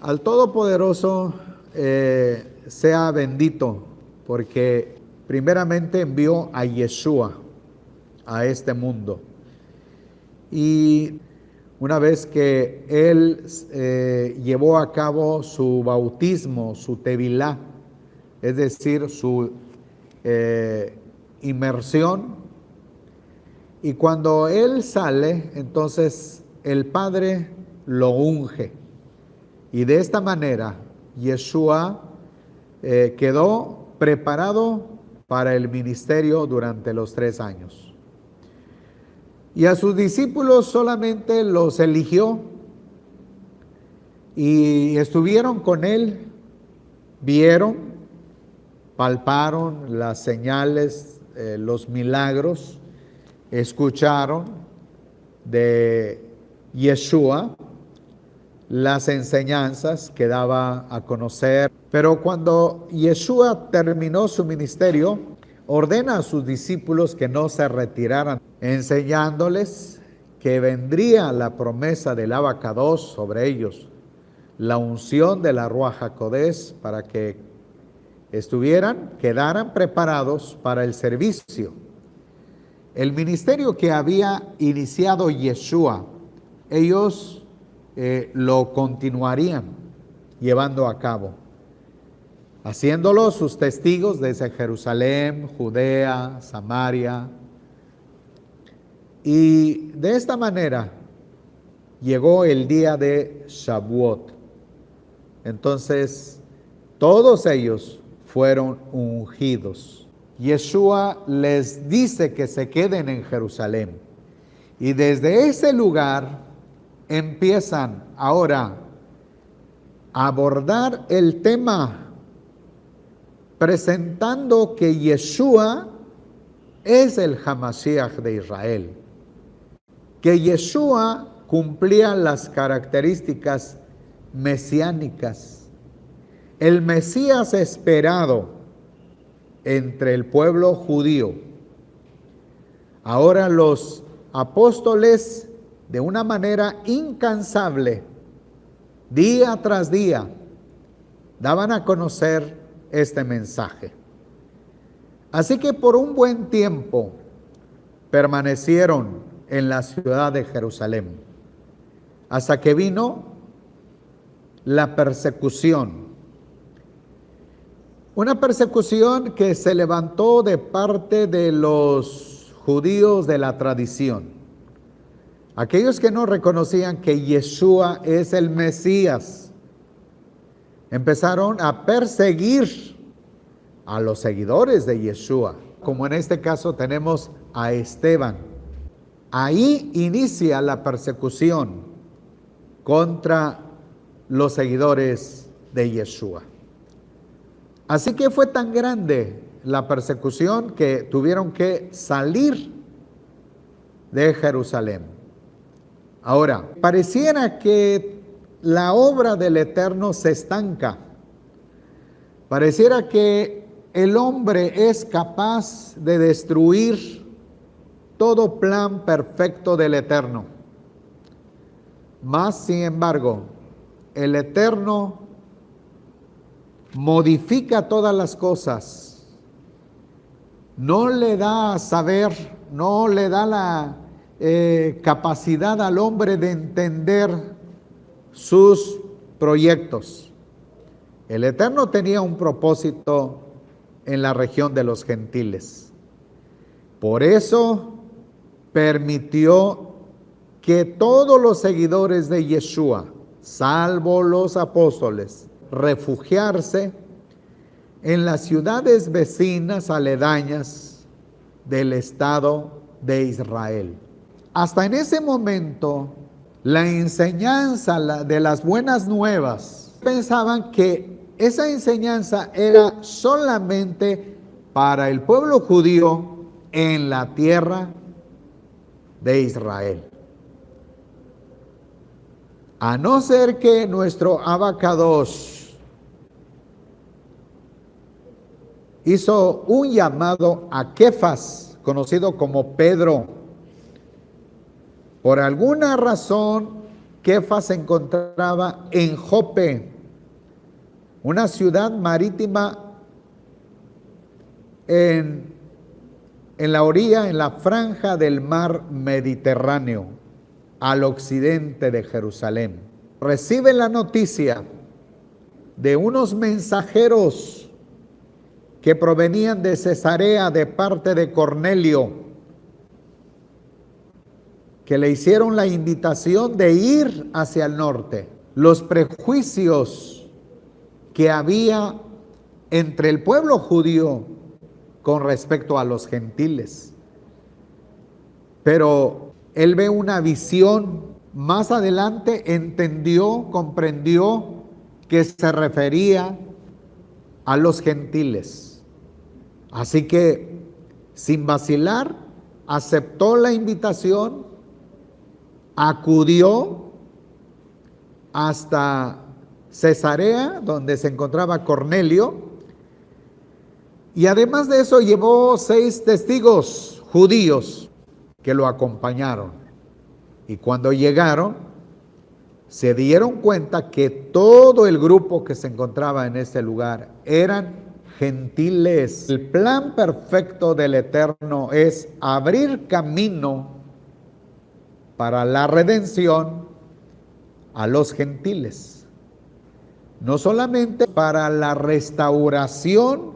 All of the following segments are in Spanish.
Al Todopoderoso sea bendito, porque primeramente envió a Yeshua a este mundo. Y una vez que Él llevó a cabo su bautismo, su tevilá, es decir, su inmersión, y cuando Él sale, entonces el Padre lo unge. Y de esta manera, Yeshua quedó preparado para el ministerio durante los 3 años. Y a sus discípulos solamente los eligió y estuvieron con Él, vieron, palparon las señales, los milagros, escucharon de Yeshua las enseñanzas que daba a conocer. Pero cuando Yeshua terminó su ministerio, ordena a sus discípulos que no se retiraran, enseñándoles que vendría la promesa del Abacados sobre ellos, la unción de la Ruach HaKodesh, para que quedaran preparados para el servicio. El ministerio que había iniciado Yeshua, ellos lo continuarían llevando a cabo, haciéndolo sus testigos desde Jerusalén, Judea, Samaria. Y de esta manera llegó el día de Shavuot. Entonces, todos ellos fueron ungidos. Yeshua les dice que se queden en Jerusalén. Y desde ese lugar empiezan ahora a abordar el tema, presentando que Yeshua es el Hamashiach de Israel, que Yeshua cumplía las características mesiánicas, el Mesías esperado entre el pueblo judío. Ahora los apóstoles, de una manera incansable, día tras día, daban a conocer este mensaje. Así que por un buen tiempo permanecieron en la ciudad de Jerusalén, hasta que vino la persecución. Una persecución que se levantó de parte de los judíos de la tradición. Aquellos que no reconocían que Yeshua es el Mesías, empezaron a perseguir a los seguidores de Yeshua, como en este caso tenemos a Esteban. Ahí inicia la persecución contra los seguidores de Yeshua. Así que fue tan grande la persecución que tuvieron que salir de Jerusalén. Ahora, pareciera que la obra del Eterno se estanca. Pareciera que el hombre es capaz de destruir todo plan perfecto del Eterno. Mas, sin embargo, el Eterno modifica todas las cosas. No le da a saber, no le da la capacidad al hombre de entender sus proyectos. El Eterno tenía un propósito en la región de los gentiles. Por eso permitió que todos los seguidores de Yeshua, salvo los apóstoles, refugiarse en las ciudades vecinas aledañas del estado de Israel. Hasta en ese momento, la enseñanza de las buenas nuevas, pensaban que esa enseñanza era solamente para el pueblo judío en la tierra de Israel. A no ser que nuestro Abacados hizo un llamado a Kefas, conocido como Pedro. Por alguna razón, Kefas se encontraba en Jope, una ciudad marítima en la orilla, en la franja del mar Mediterráneo, al occidente de Jerusalén. Recibe la noticia de unos mensajeros que provenían de Cesarea de parte de Cornelio, que le hicieron la invitación de ir hacia el norte. Los prejuicios que había entre el pueblo judío con respecto a los gentiles. Pero él ve una visión. Más adelante entendió, comprendió que se refería a los gentiles. Así que, sin vacilar, aceptó la invitación, acudió hasta Cesarea, donde se encontraba Cornelio, y además de eso llevó 6 testigos judíos que lo acompañaron. Y cuando llegaron, se dieron cuenta que todo el grupo que se encontraba en ese lugar eran gentiles. El plan perfecto del Eterno es abrir camino para la redención a los gentiles. No solamente para la restauración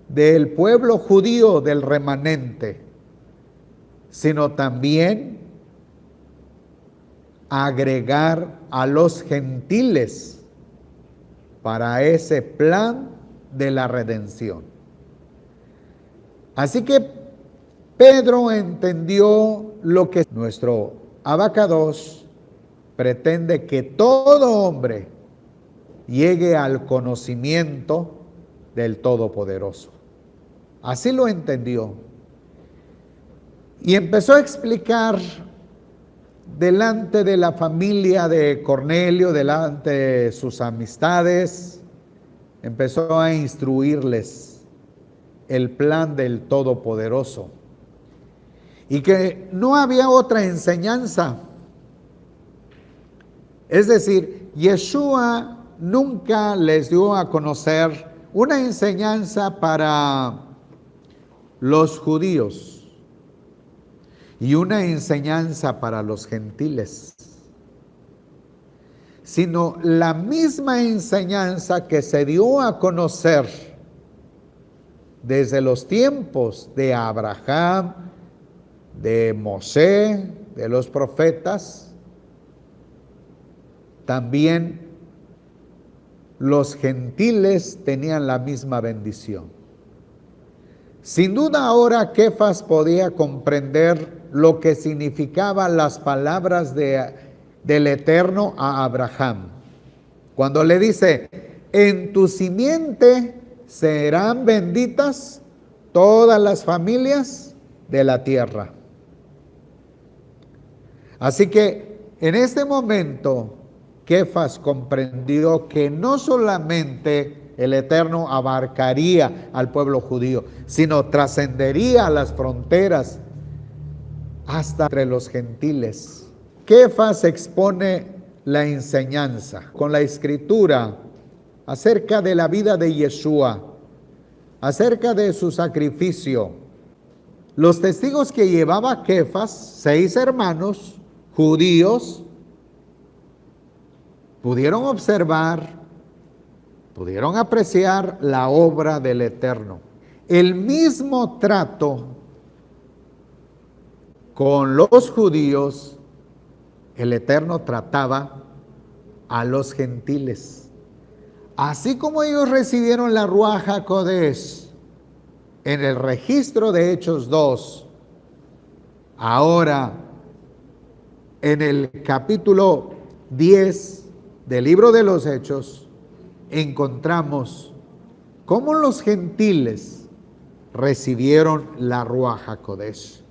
del pueblo judío, del remanente, sino también agregar a los gentiles para ese plan de la redención. Así que Pedro entendió lo que nuestro abacados pretende, que todo hombre llegue al conocimiento del Todopoderoso. Así lo entendió. Y empezó a explicar delante de la familia de Cornelio, delante de sus amistades, empezó a instruirles el plan del Todopoderoso. Y que no había otra enseñanza. Es decir, Yeshua nunca les dio a conocer una enseñanza para los judíos y una enseñanza para los gentiles, sino la misma enseñanza que se dio a conocer desde los tiempos de Abraham, de Mosé, de los profetas. También los gentiles tenían la misma bendición. Sin duda ahora Kefas podía comprender lo que significaban las palabras del Eterno a Abraham, cuando le dice: en tu simiente serán benditas todas las familias de la tierra. Así que en este momento Kefas comprendió que no solamente el Eterno abarcaría al pueblo judío, sino trascendería las fronteras hasta entre los gentiles. Kefas expone la enseñanza con la escritura acerca de la vida de Yeshua, acerca de su sacrificio. Los testigos que llevaba Kefas, 6 hermanos judíos, pudieron observar, pudieron apreciar la obra del Eterno. El mismo trato con los judíos, el Eterno trataba a los gentiles. Así como ellos recibieron la Ruach HaKodesh en el registro de Hechos 2, ahora en el capítulo 10 del libro de los Hechos, encontramos cómo los gentiles recibieron la Ruach HaKodesh.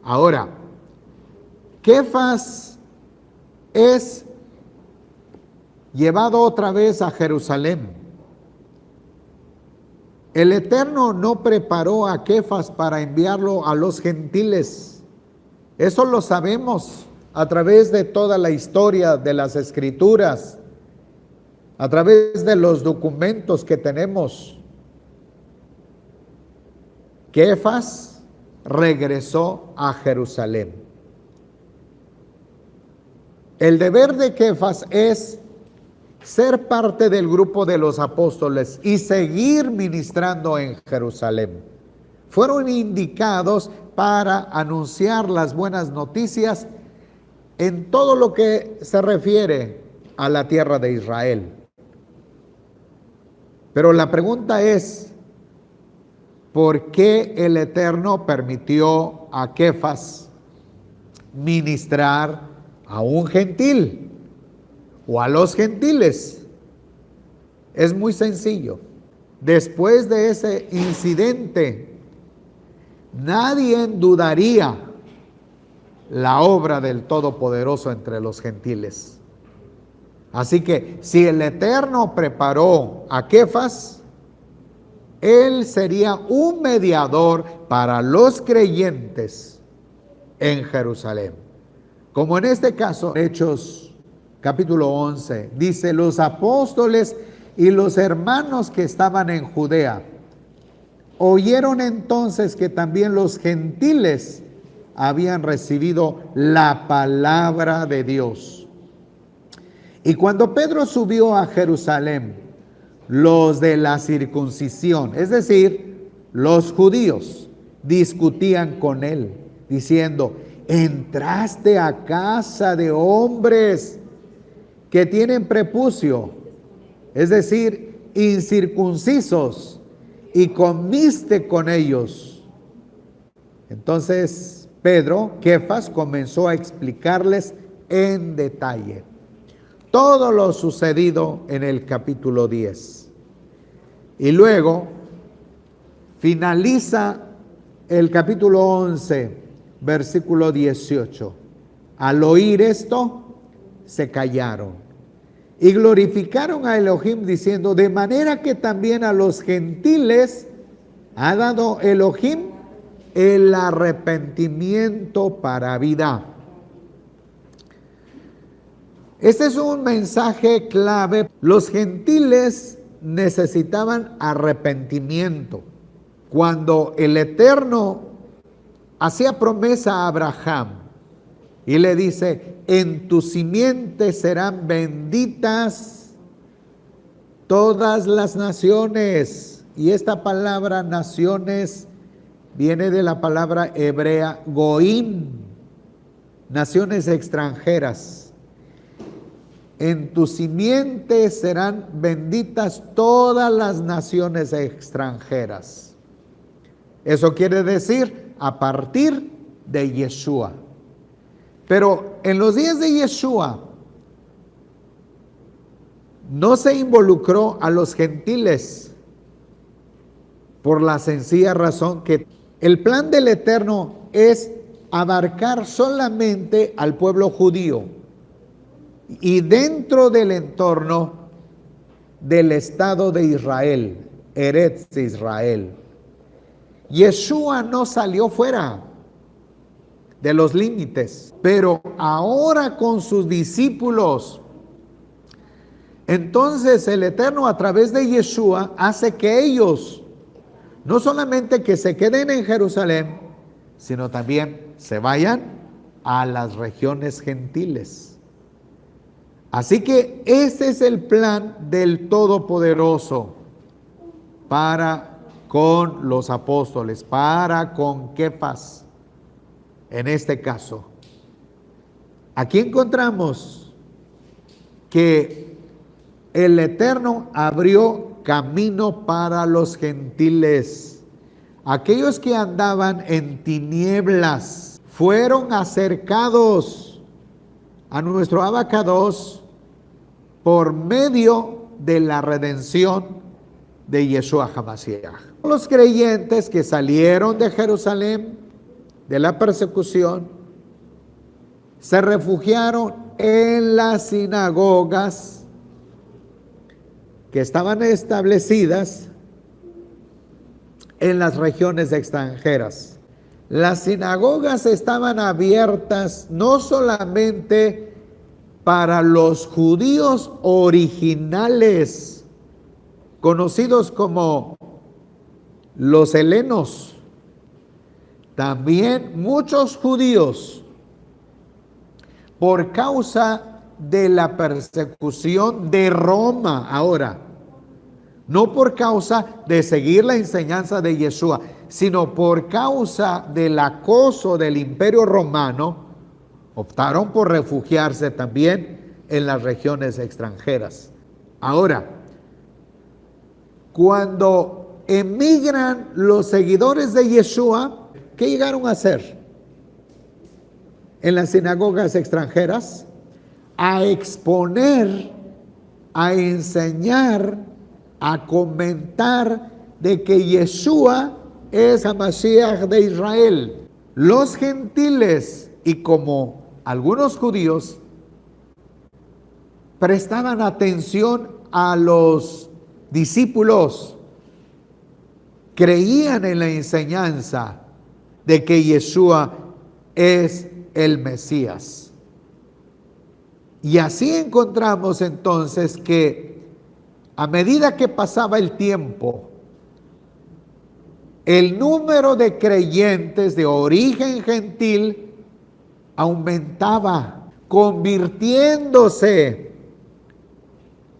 Ahora, Kefas es llevado otra vez a Jerusalén. El Eterno no preparó a Kefas para enviarlo a los gentiles. Eso lo sabemos a través de toda la historia de las Escrituras. A través de los documentos que tenemos, Kefas regresó a Jerusalén. El deber de Kefas es ser parte del grupo de los apóstoles y seguir ministrando en Jerusalén. Fueron indicados para anunciar las buenas noticias en todo lo que se refiere a la tierra de Israel. Pero la pregunta es, ¿por qué el Eterno permitió a Kefas ministrar a un gentil o a los gentiles? Es muy sencillo. Después de ese incidente, nadie dudaría la obra del Todopoderoso entre los gentiles. Así que si el Eterno preparó a Kefas, él sería un mediador para los creyentes en Jerusalén. Como en este caso, Hechos capítulo 11, dice: los apóstoles y los hermanos que estaban en Judea oyeron entonces que también los gentiles habían recibido la palabra de Dios. Y cuando Pedro subió a Jerusalén, los de la circuncisión, es decir, los judíos, discutían con él, diciendo: entraste a casa de hombres que tienen prepucio, es decir, incircuncisos, y comiste con ellos. Entonces Pedro, Kefas, comenzó a explicarles en detalle todo lo sucedido en el capítulo 10. Y luego finaliza el capítulo 11, versículo 18. Al oír esto, se callaron y glorificaron a Elohim diciendo: de manera que también a los gentiles ha dado Elohim el arrepentimiento para vida. Este es un mensaje clave. Los gentiles necesitaban arrepentimiento. Cuando el Eterno hacía promesa a Abraham y le dice: en tu simiente serán benditas todas las naciones. Y esta palabra naciones viene de la palabra hebrea goim, naciones extranjeras. En tu simiente serán benditas todas las naciones extranjeras. Eso quiere decir a partir de Yeshua. Pero en los días de Yeshua no se involucró a los gentiles por la sencilla razón que el plan del Eterno es abarcar solamente al pueblo judío y dentro del entorno del Estado de Israel, Eretz Israel. Yeshua no salió fuera de los límites, pero ahora con sus discípulos, entonces el Eterno a través de Yeshua hace que ellos no solamente que se queden en Jerusalén, sino también se vayan a las regiones gentiles. Así que ese es el plan del Todopoderoso para con los apóstoles, para con Kefas, en este caso. Aquí encontramos que el Eterno abrió camino para los gentiles. Aquellos que andaban en tinieblas fueron acercados a nuestro Abacados por medio de la redención de Yeshua HaMashiach. Los creyentes que salieron de Jerusalén, de la persecución, se refugiaron en las sinagogas que estaban establecidas en las regiones extranjeras. Las sinagogas estaban abiertas no solamente para los judíos originales, conocidos como los helenos. También muchos judíos, por causa de la persecución de Roma, ahora, no por causa de seguir la enseñanza de Yeshua, sino por causa del acoso del Imperio Romano, optaron por refugiarse también en las regiones extranjeras. Ahora, cuando emigran los seguidores de Yeshua, ¿qué llegaron a hacer en las sinagogas extranjeras? A exponer, a enseñar, a comentar de que Yeshua es HaMashiach de Israel. Los gentiles, y como algunos judíos, prestaban atención a los discípulos, creían en la enseñanza de que Yeshua es el Mesías. Y así encontramos entonces que a medida que pasaba el tiempo, el número de creyentes de origen gentil aumentaba, convirtiéndose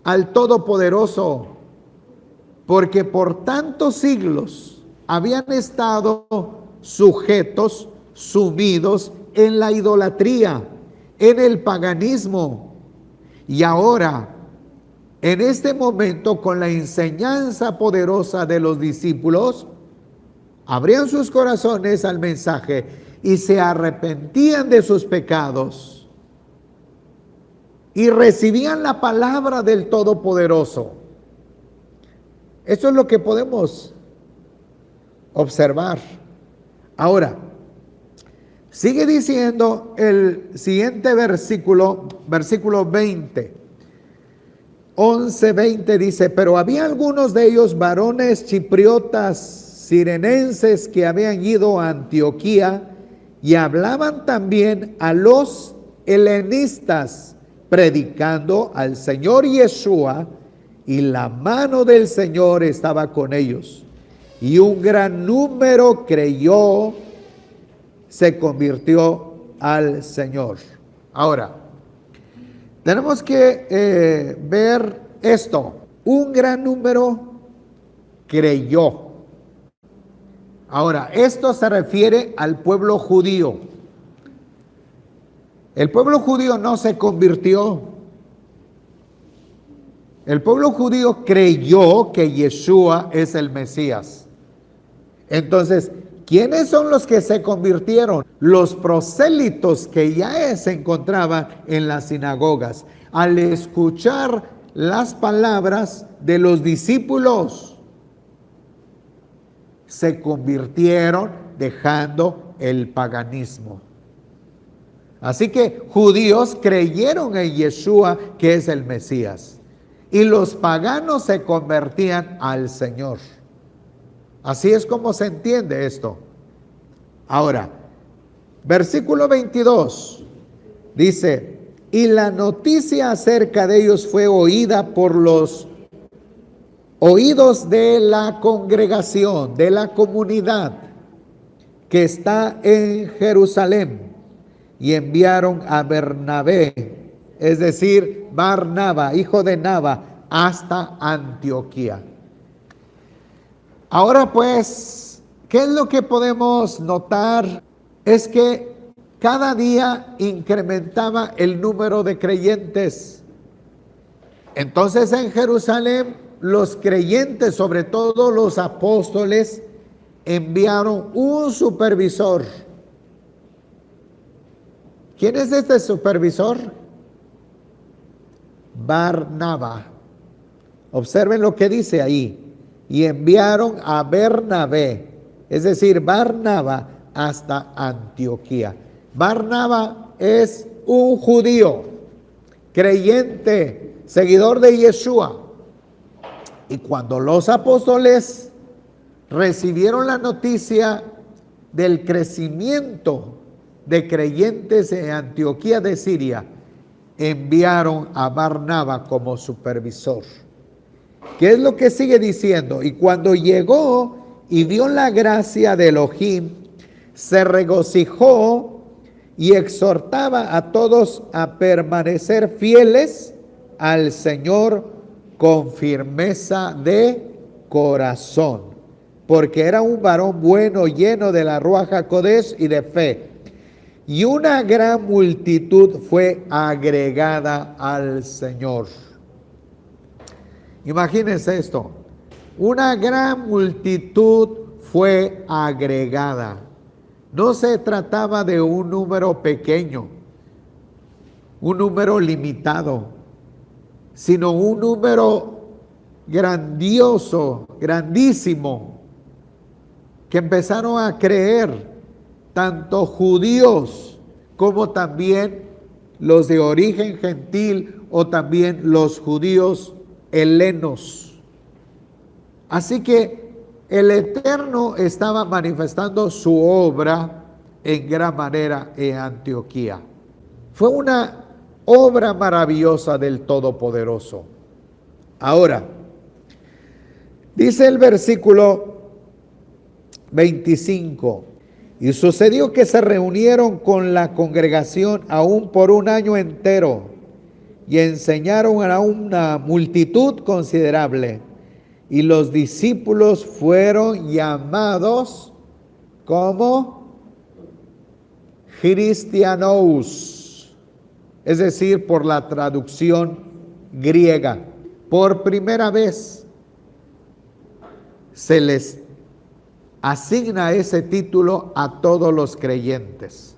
al Todopoderoso, porque por tantos siglos habían estado sujetos, sumidos en la idolatría, en el paganismo. Y ahora, en este momento, con la enseñanza poderosa de los discípulos, abrían sus corazones al mensaje y se arrepentían de sus pecados y recibían la palabra del Todopoderoso. Esto es lo que podemos observar. Ahora, sigue diciendo el siguiente versículo, versículo 20. 11:20 dice: pero había algunos de ellos, varones chipriotas, cirenenses, que habían ido a Antioquía y hablaban también a los helenistas, predicando al Señor Yeshua, y la mano del Señor estaba con ellos. Y un gran número creyó, se convirtió al Señor. Ahora, tenemos que ver esto. Un gran número creyó. Ahora, esto se refiere al pueblo judío. El pueblo judío no se convirtió. El pueblo judío creyó que Yeshua es el Mesías. Entonces, ¿quiénes son los que se convirtieron? Los prosélitos que ya se encontraban en las sinagogas, al escuchar las palabras de los discípulos, se convirtieron dejando el paganismo. Así que judíos creyeron en Yeshua, que es el Mesías, y los paganos se convertían al Señor. Así es como se entiende esto. Ahora, versículo 22 dice: y la noticia acerca de ellos fue oída por los oídos de la congregación, de la comunidad que está en Jerusalén, y enviaron a Bernabé, es decir, Barnaba, hijo de Naba, hasta Antioquía. Ahora pues, ¿qué es lo que podemos notar? Es que cada día incrementaba el número de creyentes. Entonces en Jerusalén, los creyentes, sobre todo los apóstoles, enviaron un supervisor. ¿Quién es este supervisor? Barnaba. Observen lo que dice ahí. Y enviaron a Bernabé, es decir, Barnaba, hasta Antioquía. Barnaba es un judío, creyente, seguidor de Yeshua. Y cuando los apóstoles recibieron la noticia del crecimiento de creyentes en Antioquía de Siria, enviaron a Barnaba como supervisor. ¿Qué es lo que sigue diciendo? Y cuando llegó y vio la gracia de Elohim, se regocijó y exhortaba a todos a permanecer fieles al Señor con firmeza de corazón, porque era un varón bueno, lleno de la Ruach HaKodesh y de fe. Y una gran multitud fue agregada al Señor. Imagínense esto, una gran multitud fue agregada. No se trataba de un número pequeño, un número limitado, sino un número grandioso, grandísimo, que empezaron a creer tanto judíos como también los de origen gentil o también los judíos helenos. Así que el Eterno estaba manifestando su obra en gran manera en Antioquía. Fue una obra maravillosa del Todopoderoso. Ahora, dice el versículo 25, y sucedió que se reunieron con la congregación aún por un año entero y enseñaron a una multitud considerable. Y los discípulos fueron llamados como cristianos, es decir, por la traducción griega. Por primera vez se les asigna ese título a todos los creyentes.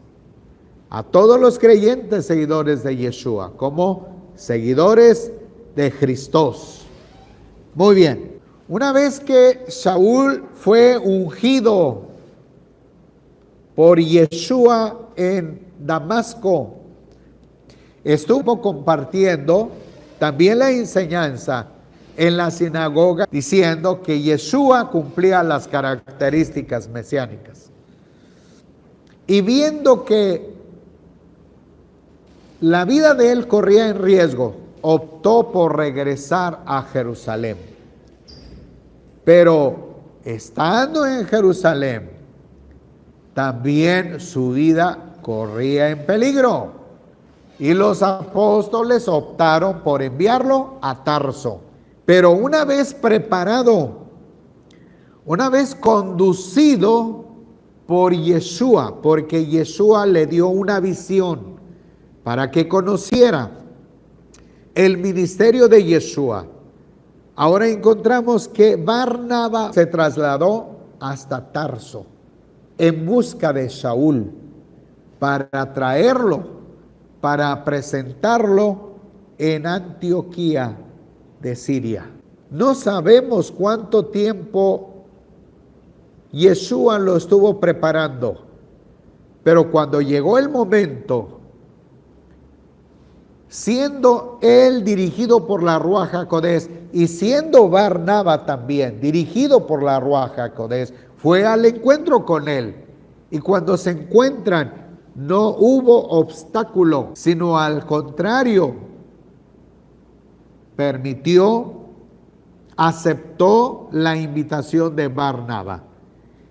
A todos los creyentes seguidores de Yeshua, como seguidores de Cristo. Muy bien. Una vez que Saúl fue ungido por Yeshua en Damasco, estuvo compartiendo también la enseñanza en la sinagoga, diciendo que Yeshua cumplía las características mesiánicas. Y viendo que la vida de él corría en riesgo, optó por regresar a Jerusalén. Pero estando en Jerusalén, también su vida corría en peligro. Y los apóstoles optaron por enviarlo a Tarso. Pero una vez preparado, una vez conducido por Yeshua, porque Yeshua le dio una visión para que conociera el ministerio de Yeshua. Ahora encontramos que Barnaba se trasladó hasta Tarso en busca de Saúl para traerlo, para presentarlo en Antioquía de Siria. No sabemos cuánto tiempo Yeshua lo estuvo preparando, pero cuando llegó el momento, siendo él dirigido por la Ruach HaKodesh y siendo Barnaba también dirigido por la Ruach HaKodesh, fue al encuentro con él. Y cuando se encuentran, no hubo obstáculo, sino al contrario, aceptó la invitación de Barnaba.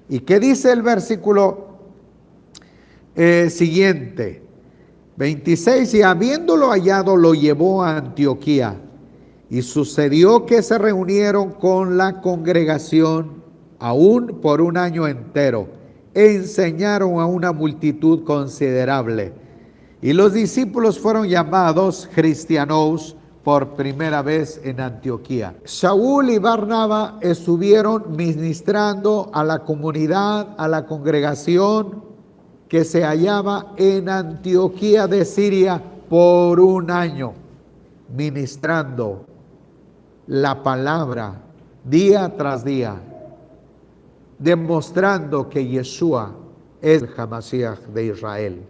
¿Y qué dice el versículo siguiente? 26, y habiéndolo hallado, lo llevó a Antioquía. Y sucedió que se reunieron con la congregación aún por un año entero. Enseñaron a una multitud considerable. Y los discípulos fueron llamados cristianos por primera vez en Antioquía. Saúl y Barnaba estuvieron ministrando a la comunidad, a la congregación que se hallaba en Antioquía de Siria por un año, ministrando la palabra día tras día, demostrando que Yeshua es el Hamashiach de Israel.